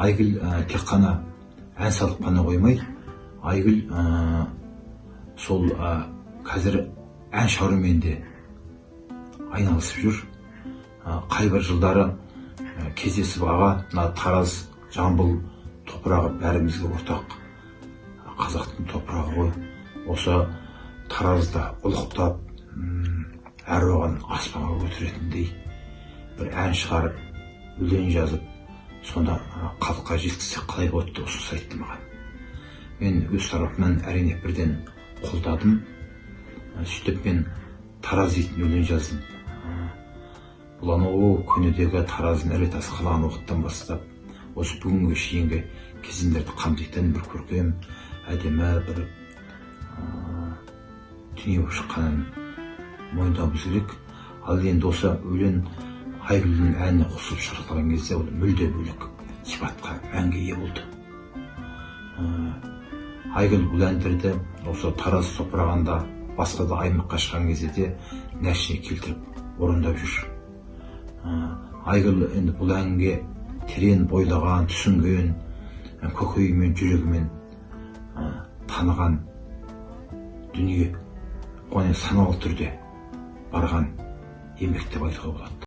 Айгүл тек қана ән салып қана қоймай, Айгүл сол қазір ән шығарумен де айналысып жүр. Қайбір жылдары кездесіп аға, Тараз, Жамбыл топырағы бәрімізге ортақ, қазақтың топырағы ғой. Осы Таразда ұлықтап, әр оған аспанға көтеретіндей бір ән шығарып, өлең жазып, сонда халыққа жеткізсе қалай болады деп ұсыныс айтты маған. Мен өз тарапымнан әрине бірден қолдадым. Сөйтіп мен Тараз дейтін өлең жаздым. Бұл анау көнедегі Тараздың іргетасы қалаған уақыттан бастап, осы бүгінгі шейінгі кезеңдерді қамтитын бір көркем, әдемі бір дүние болып шыққанын мойындауымыз керек. Ал енді осы өлең Айгүлдің әніне қосылып шығарылған кезде ол мүлде бөлек сипатқа, мәнге ие болды. Айгүл бұл әндерді осы Тараз топырағында, басқа да аймаққа шыққан кезде де нәтиже келтіріп орындап жүр. Айгүл енді бұл әнге терең бойлаған, түсінген, көкейімен, жүрегімен таныған дүние, оны саналы түрде барған еңбек деп айтуға болады.